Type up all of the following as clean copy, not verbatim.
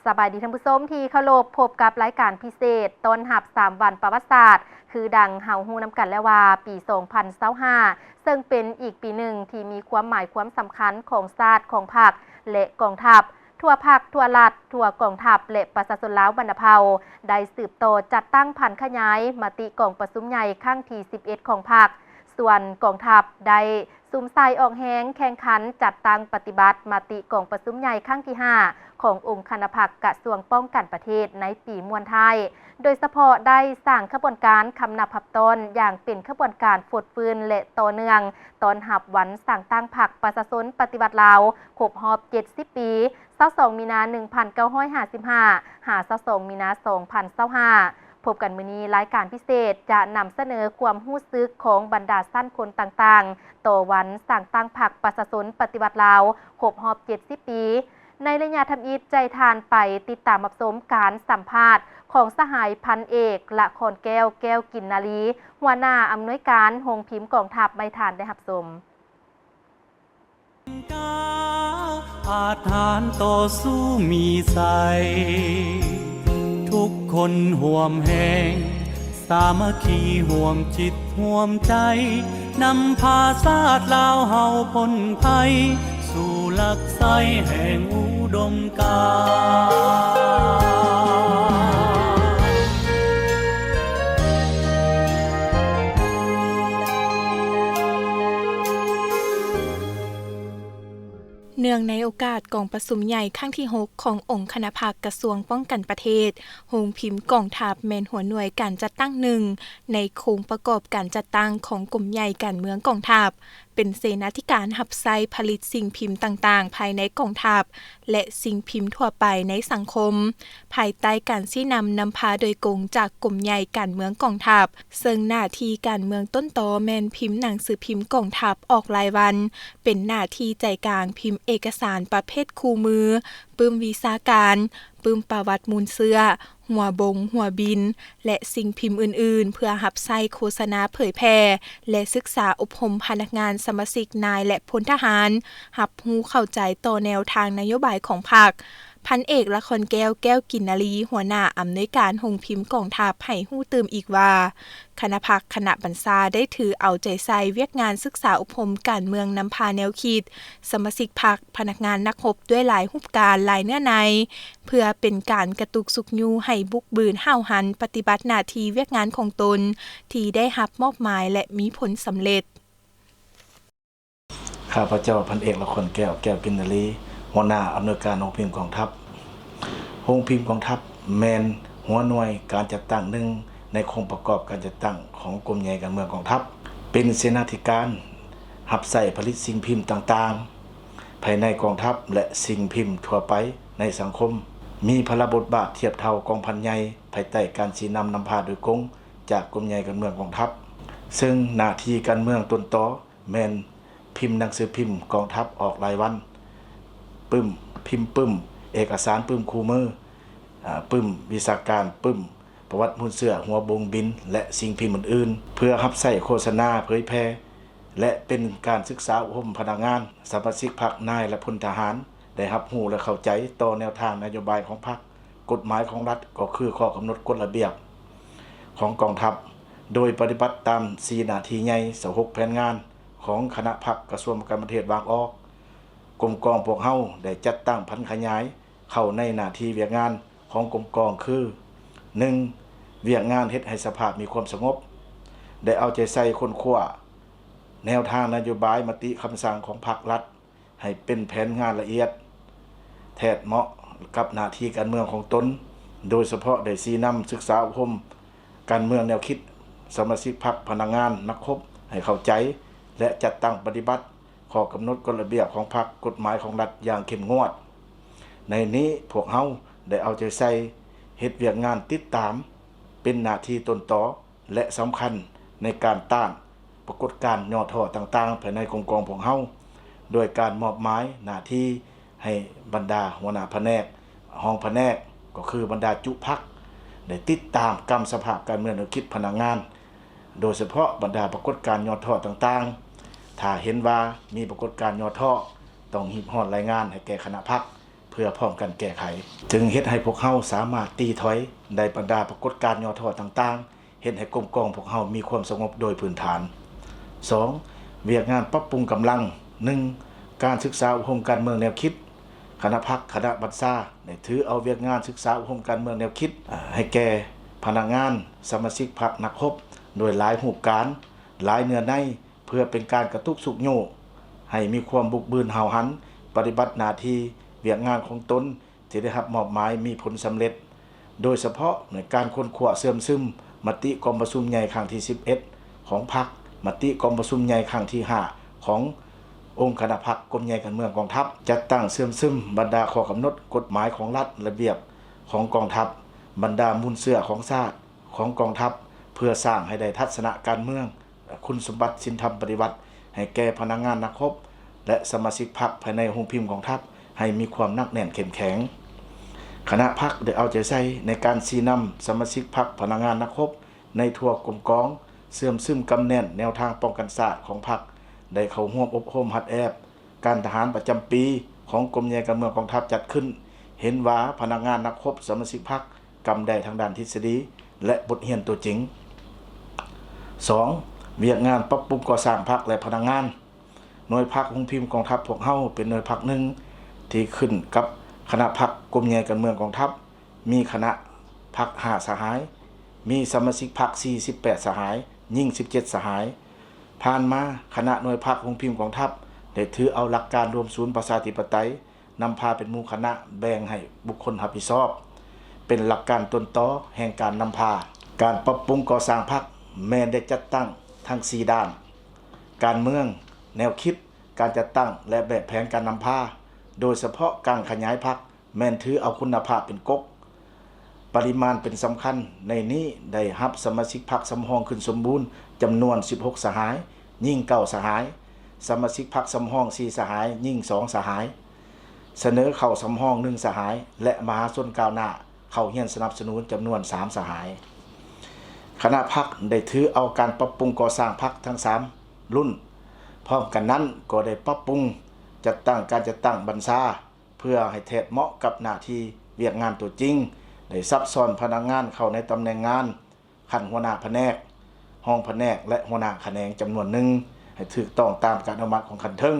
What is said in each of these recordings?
สบายดีท่านผู้ชมที่เคารพพบกับรายการพิเศษต้นหับ3วันประวัติศาสตร์คือดังเฮาฮู้น้ำกันแล้วว่าปี2025ซึ่งเป็นอีกปีหนึ่งที่มีความหมายความสำคัญของชาติของพรรคและกองทัพทั่วภาคทั่วรัฐทั่วกองทัพและประชาชนลาวบรรณเผ่าได้สืบต่อจัดตั้งพันขยายมติกองประชุมใหญ่ครั้งที่11ของพรรคส่วนกองทัพได้ซุ่มใส่ออกแหงแข่งขันจัดตั้งปฏิบัติมติกองประชุมใหญ่ครั้งที่5ขององค์คณะพรรคกระทรวงป้องกันประเทศในปีมวลไทยโดยเฉพาะได้สร้างขบวนการคำนับพับต้นอย่างเป็นขบวนการฝดฟืนและต่อเนื่องตอนหับวันสั่งตั้งพรรคประชาชนปฏิบัติลาวครบรอบ70 ปี22 มีนา 1955 หา22 มีนา 2025พบกันมื้อนี้รายการพิเศษจะนำเสนอความรู้สึกของบรรดาสั้นคนต่างๆต่อวันสั่งตั้งพรรคประชาชนปฏิบัติลาวครบรอบ70 ปีในระยะทำอิฐใจทานไปติดตามรับชมการสัมภาษณ์ของสหายพันเอกละครแก้วกินนาลีหัวหน้าอำนวยการโรงพิมพ์กองทัพใบทานได้รับชมอาถรรพ์ต่อสู้มีใสทุกคนห่วมแหงสามัคคีห่วมจิตห่วมใจนำพาชาติลาวเฮาพ้นภัยสู่หลักไสแห่งอุดมการณ์เนื่องในโอกาสกองประชุมใหญ่ครั้งที่6ขององค์คณะพรรคกระทรวงป้องกันประเทศโรงพิมพ์กองทัพแม่นหัวหน่วยการจัดตั้งหนึ่งในโครงประกอบการจัดตั้งของกลุ่มใหญ่การเมืองกองทัพเป็นเสนาธิการหับไซผลิตสิ่งพิมพ์ต่างๆภายในกองทัพและสิ่งพิมพ์ทั่วไปในสังคมภายใต้การชี้นำพาโดยกงจากกลุ่มใหญ่การเมืองกองทัพซึ่งหน้าที่การเมืองต้นตอแม่นพิมพ์หนังสือพิมพ์กองทัพออกรายวันเป็นหน้าที่ใจกลางพิมพ์เอกสารประเภทคู่มือปึ้มวิชาการปึ้มประวัติมูลเสื้อหัวบงหัวบินและสิ่งพิมพ์อื่นๆเพื่อหับไส้โฆษณาเผยแพร่และศึกษาอบรมพนักงานสมาชิกนายและพลทหารหับรู้เข้าใจต่อแนวทางนโยบายของพรรคพันเอกละครแก้วกินนาลีหัวหน้าอำนวยการโรงพิมพ์กองทัพให้ฮู้ตื่มอีกว่าคณะพรรคคณะบรรษาได้ถือเอาใจใส่เวียกงานศึกษาอบรมการเมืองนำพาแนวคิดสมาชิกพรรคพนักงานนักรบด้วยหลายรูปการหลายเนื้อในเพื่อเป็นการกระตุกสุกยูให้บุกบืนห้าวหันปฏิบัติหน้าที่เวียกงานของตนที่ได้รับมอบหมายและมีผลสำเร็จข้าพเจ้าพันเอกละครแก้วกินนาลีหัวหน้าอำนวยการโรงพิมพ์กองทัพโรงพิมพ์กองทัพแมนหัวหน่วยการจัดตั้งหนึ่งในโครงประกอบการจัดตั้งของกรมใหญ่การเมืองกองทัพเป็นเสนาธิการหับใส่ผลิตสิ่งพิมพ์ต่างๆภายในกองทัพและสิ่งพิมพ์ทั่วไปในสังคมมีพลบทบาทเทียบเท่ากองพันใหญ่ภายใต้การชี้นำพาโดยกงจากกรมใหญ่การเมืองกองทัพซึ่งหน้าที่การเมืองต้นตอแมนพิมพ์หนังสือพิมพ์กองทัพออกรายวันปึ้มพิมพ์ปึ้มเอกสารปึ้มคู่มือปึ้มวิชาการปึ้มประวัติมูลเสื้อหัวบงบินและสิ่งพิมพ์อื่นๆเพื่อรับใช้โฆษณาเผยแพร่และเป็นการศึกษาอบรมพนักงานสมาชิกพรรคนายและพลทหารได้รับรู้และเข้าใจต่อแนวทางนโยบายของพรรคกฎหมายของรัฐก็คือข้อกำหนดกฎระเบียบของกองทัพโดยปฏิบัติตาม4หน้าที่ใหญ่26แผนงานของคณะพรรคกระทรวงการต่างประเทศวางออกกรมกองพวกเฮาได้จัดตั้งพันขยายเข้าในหน้าที่เวียกงานของกรมกองคือ 1. เวียกงานเฮ็ดให้สภาพมีความสงบได้เอาใจใส่ค้นคว้าแนวทางนโยบายมติคำสั่งของพรรครัฐให้เป็นแผนงานละเอียดแทดเหมาะกับหน้าที่การเมืองของตนโดยเฉพาะได้ชี้นำศึกษาอบรมการเมืองแนวคิดสมาชิกพรรคพนักงานนักรบให้เข้าใจและจัดตั้งปฏิบัติข้อกำหนดกฎระเบียบของพรรคกฎหมายของรัฐอย่างเข้มงวดในนี้พวกเฮาได้เอาใจใส่เฮ็ดเวียกงานติดตามเป็นหน้าที่ต้นตอและสำคัญในการต้านปรากฏการณ์ย่อท้อต่างๆภายในกองพวกเฮาโดยการมอบหมายหน้าที่ให้บรรดาหัวหน้าแผนกห้องแผนกก็คือบรรดาจุพรรคได้ติดตามกรรมสภาพการเมืองแนวคิดพนักงานโดยเฉพาะบรรดาปรากฏการณ์ย่อท้อต่างๆถ้าเห็นว่ามีปรากฏการณ์ย่อท้อต้องหีบฮอดรายงานให้แก่คณะพรรค เพื่อพร้อมกันแก้ไขจึงเฮ็ดให้พวกเฮาสามารถตีถอยได้บรรดาปรากฏการณ์ย่อท้อต่างๆเฮ็ดให้กรมกองพวกเฮามีความสงบโดยพื้นฐาน 2. เวียกงานปรับปรุงกำลัง 1. การศึกษาอบรมการเมืองแนวคิดคณะพรรคคณะบัญชาได้ถือเอาเวียกงานศึกษาอบรมการเมืองแนวคิดให้แก่พนักงานสมาชิกพรรคนักรบโดยหลายรูปการหลายเนื้อในเพื่อเป็นการกระตุกสุกโยกให้มีความบุกบืนหาวหันปฏิบัติหน้าที่เวียกงานของตนที่ได้รับมอบหมายมีผลสำเร็จโดยเฉพาะในการค้นคว้าเสื่อมซึมมติกองประชุมใหญ่ครั้งที่11ของพรรคมติกองประชุมใหญ่ครั้งที่5ขององค์คณะพรรคกรมใหญ่การเมืองกองทัพจัดตั้งเสื่อมซึมบรรดาข้อกำหนดกฎหมายของรัฐระเบียบของกองทัพบรรดามูลเสื่อของชาติของกองทัพเพื่อสร้างให้ได้ทัศนะการเมืองคุณสมบัติศีลธรรมปฏิบัติให้แก่พนักงานนักรบและสมาชิกพรรคภายในโรงพิมพ์กองทัพให้มีความหนักแน่นเข้มแข็งคณะพรรคได้เอาใจใส่ในการชี้นำสมาชิกพรรคพนักงานนักรบในทั่วกรมกองเสื่อมซึมกำแน่นแนวทางป้องกันศาสตร์ของพรรคได้เข้าร่วมอบรมหัดแอบการทหารประจำปีของกรมใหญ่การเมืองกองทัพจัดขึ้นเห็นว่าพนักงานนักรบสมาชิกพรรคกำได้ทางด้านทฤษฎีและบทเรียนตัวจริง 2. เวียกงานปรับปรุงก่อสร้างพรรคและพนักงานหน่วยพรรคโรงพิมพ์กองทัพพวกเฮาเป็นหน่วยพรรคหนึ่งที่ขึ้นกับคณะพรรคกรมใหญ่การเมืองกองทัพมีคณะพรรค5สหายมีสมาชิกพรรค48สหายยิ่ง17สหายผ่านมาคณะหน่วยพรรคโรงพิมพ์กองทัพได้ถือเอาหลักการรวมศูนย์ประชาธิปไตยนำพาเป็นหมู่คณะแบ่งให้บุคคลรับผิดชอบเป็นหลักการต้นตอแห่งการนำพาการปรับปรุงก่อสร้างพรรคแม้ได้จัดตั้งทั้ง4ด้านการเมืองแนวคิดการจัดตั้งและแบบแผนการนำพาโดยเฉพาะการขยายพรรคแม้นถือเอาคุณภาพเป็นกกปริมาณเป็นสำคัญในนี้ได้รับสมาชิกพรรคสำรองขึ้นสมบูรณ์จำนวน16สหายยิ่ง9สหายสมาชิกพรรคสำรอง4สหายยิ่ง2สหายเสนอเข้าสำรอง1สหายและมหาชนก้าวหน้าเข้าเฮียนสนับสนุนจำนวน3สหายคณะพรรคได้ถือเอาการปรับปรุงก่อสร้างพรรคทั้ง3รุ่นพร้อมกันนั้นก็ได้ปรับปรุงจัดตั้งบัญชาเพื่อให้แทบเหมาะกับหน้าที่เวียกงานตัวจริงได้ซับซ้อนพนักงานเข้าในตำแหน่งงานขั้นหัวหน้าแผนกห้องแผนกและหัวหน้าแขนงจำนวนหนึ่งให้ถูกต้องตามการอนุมัติของขันเทิง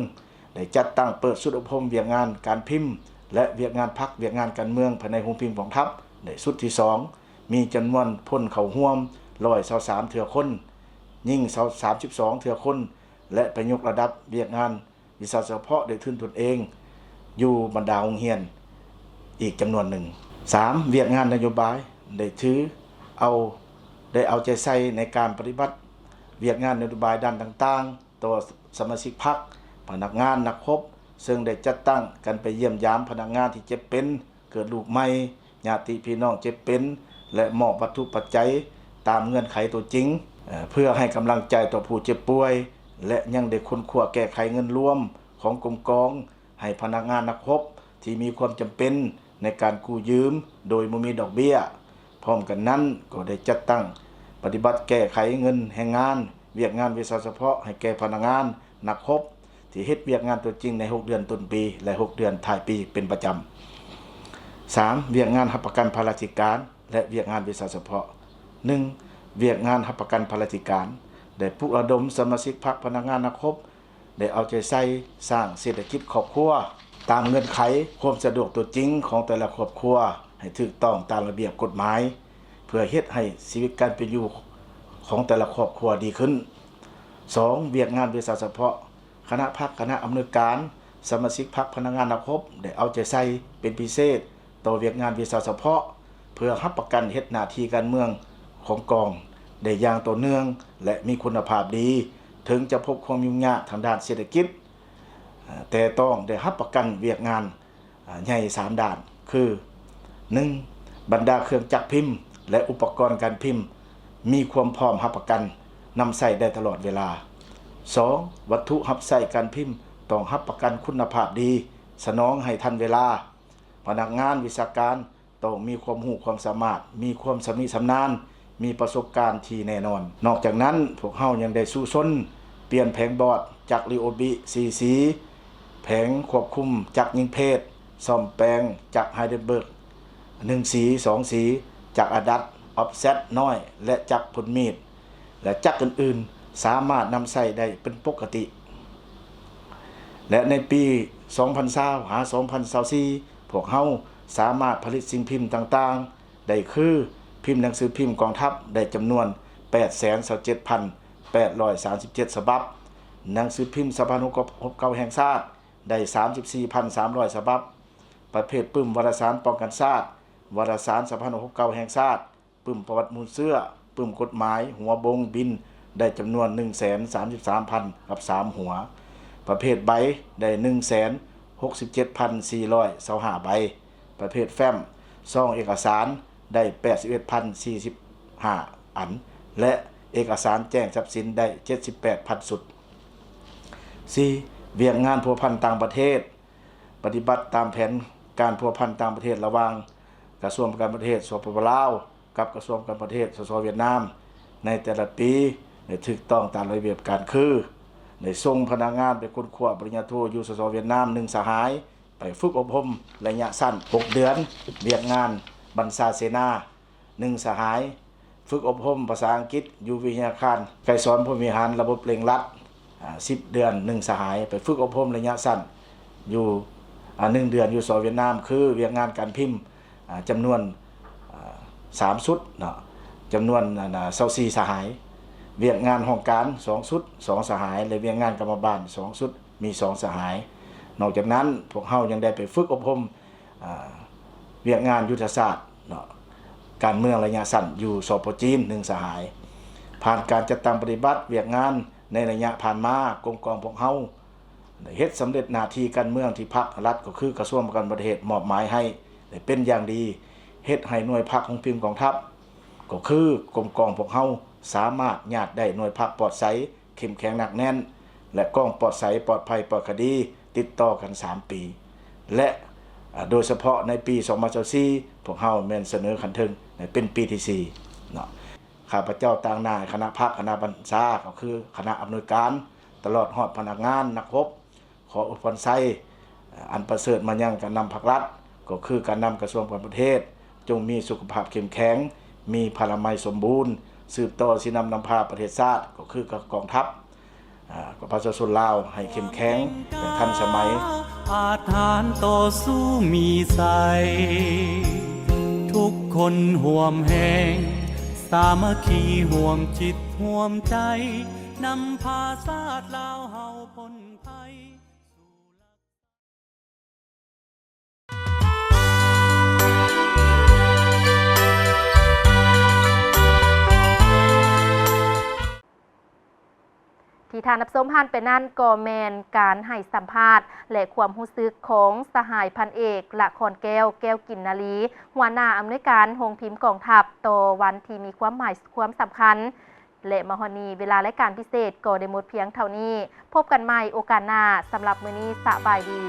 ได้จัดตั้งเปิดสุดอบรมเวียกงานการพิมพ์และเวียกงานพรรคเวียกงานการเมืองภายในโรงพิมพ์กองทัพได้สุดที่2มีจำนวนพ้นเข้าร่วม123เทื่อคนยิ่ง32เทื่อคนและไปยกระดับเวียกงานวิชาเฉพาะได้ทุนตนเองอยู่บรรดาโรงเรียนอีกจำนวนหนึ่ง 3. เวียกงานนโยบายได้เอาใจใส่ในการปฏิบัติเวียกงานนโยบายด้านต่างๆต่อสมาชิกพรรคพนักงานนักรบซึ่งได้จัดตั้งกันไปเยี่ยมยามพนักงานที่เจ็บเป็นเกิดลูกใหม่ญาติพี่น้องเจ็บเป็นและมอบวัตถุปัจจัยตามเงื่อนไขตัวจริงเพื่อให้กำลังใจต่อผู้เจ็บป่วยและยังได้ค้นคว้าแก้ไขเงินรวมของกรมกองให้พนักงานนักรบที่มีความจำเป็นในการกู้ยืมโดยไม่มีดอกเบี้ยพร้อมกันนั้นก็ได้จัดตั้งปฏิบัติแก้ไขเงินแรงงานเวียกงานวิชาเฉพาะให้แก่พนักงานนักรบที่เฮ็ดเวียกงานตัวจริงใน6เดือนต้นปีและ6เดือนท้ายปีเป็นประจำ 3. เวียกงานรับประกันพลาธิการและเวียกงานวิชาเฉพาะ 1. เวียกงานรับประกันพลาธิการได้ปลุกระดมสมาชิกพรรคพนักงานนักรบได้เอาใจใส่สร้างเศรษฐกิจครอบครัวตามเงื่อนไขความสะดวกตัวจริงของแต่ละครอบครัวให้ถูกต้องตามระเบียบกฎหมายเพื่อเฮ็ดให้ชีวิตการเป็นอยู่ของแต่ละครอบครัวดีขึ้น 2. เวียกงานวิชาเฉพาะคณะพรรคคณะอำนวยการสมาชิกพรรคพนักงานนักรบได้เอาใจใส่เป็นพิเศษต่อเวียกงานวิชาเฉพาะเพื่อรับประกันเฮ็ดหน้าที่การเมืองของกองได้อย่างต่อเนื่องและมีคุณภาพดีถึงจะพบความยุ่งยากทางด้านเศรษฐกิจแต่ต้องได้รับประกันเวียกงานใหญ่3ด้านคือ 1. บรรดาเครื่องจักรพิมพ์และอุปกรณ์การพิมพ์มีความพร้อมรับประกันนำใช้ได้ตลอดเวลา 2. วัตถุรับใช้การพิมพ์ต้องรับประกันคุณภาพดีสนองให้ทันเวลาพนักงานวิชาการต้องมีความรู้ความสามารถมีความชำนิชำนาญมีประสบการณ์ที่แน่นอนนอกจากนั้นพวกเฮายังได้สู้ซนเปลี่ยนแผงบอร์ดจากริโอบิ4สีแผงควบคุมจักรยิงเพศ ซ่อมแปลงจากไฮเดนเบิร์ก1 สี2 สีจากอดัตออฟเซตน้อยและจากผลมีดและจักรอื่นๆสามารถนำใส่ได้เป็นปกติ และในปี 2020 หา 2024 พวกเฮาสามารถผลิตสิ่งพิมพ์ต่างๆได้คือพิมพ์หนังสือพิมพ์กองทัพได้จำนวน 827,837 ฉบับหนังสือพิมพ์สภานุกรมเก่าแห่งชาติได้ 34,300 ฉบับประเภทปึ้มวารสารป้องกันชาติวารสารสภานุกรมเก่าแห่งชาติปึ้มประวัติมูลเสื้อปึ้มกฎหมายหัวบงบินได้จำนวน 133,000 กับ 3 หัวประเภทใบได้ 167,425 ใบประเภทแฟ้มซองเอกสารได้ 81,045 อันและเอกสารแจ้งทรัพย์สินได้ 78,000 สุด 4. เวียกงานพัวพันต่างประเทศปฏิบัติตามแผนการพัวพันต่างประเทศระหว่างกระทรวงการประเทศสปปลาวกับกระทรวงการประเทศสสเวียดนามในแต่ละปีได้ถูกต้องตามระเบียบการคือได้ส่งพนักงานไปค้นคว้าปริญญาโทอยู่สสเวียดนาม1 สหายไปฝึกอบรมระยะสั้น6 เดือนเวียกงานบรรษาเสนา1 สหายฝึกอบรมภาษาอังกฤษอยู่วิทยาคารไกรสอนผู้บริหารระบบเร่งรัด10 เดือน1 สหายไปฝึกอบรมระยะสั้นอยู่1 เดือนอยู่สเวียดนามคือเวียกงานการพิมพ์จำนวน3 ชุดเนาะจำนวน24 สหายเวียกงานห้องการ2 ชุด2 สหายและเวียกงานกรรมบาล2 ชุดมี 2 สหายนอกจากนั้นพวกเฮายังได้ไปฝึกอบรมเวียกงานยุทธศาสตร์เนาะการเมืองระยะสั้นอยู่สปจีน1 สหายผ่านการจัดตั้งปฏิบัติเวียกงานในระยะผ่านมากรมกองพวกเฮาได้เฮ็ดสำเร็จหน้าที่การเมืองที่พรรครัฐก็คือกระทรวงการประเทศมอบหมายให้ได้เป็นอย่างดีเฮ็ดให้หน่วยพรรคของพิมพ์กองทัพก็คือกรมกองพวกเฮาสามารถญาติได้หน่วยพรรคปลอดภัยเข้มแข็งหนักแน่นและกองปลอดภัยปลอดภัยปลอดคดีติดต่อกัน3 ปีและโดยเฉพาะในปี 2024 พวกเฮาแม่นเสนอขันถึงเป็นปีที่4เนาะข้าพเจ้าต่างหน้าคณะพรรคคณะบัญชาก็คือคณะอำนวยการตลอดฮอดพนักงานนักรบขออวยพรไสอันประเสริฐมายังการนำภาครัฐก็คือการนำกระทรวงการประเทศจงมีสุขภาพเข้มแข็งมีพลามัยสมบูรณ์สืบต่อสินำพาประเทศชาติก็คือกองทัพประชาชนลาวให้เข้มแข็งและทันสมัยอาถรรพ์ต่อสู้มีใสทุกคนห่วมแหงสามัคคีห่วมจิตห่วมใจนำพาชาติลาวเฮาพ้นภัย ที่ทานนับส้มพันเป็นนั่นก็แมนการให้สัมภาษณ์และความรู้สึกของสหายพันเอกละครแก้วกินนาลีหัวหน้าอำนวยการโรงพิมพ์กองทัพต่อวันที่มีความหมายความสำคัญและมหนีเวลารายการพิเศษก็ได้หมดเพียงเท่านี้พบกันใหม่โอกาสหน้าสำหรับมื้อนี้สบายดี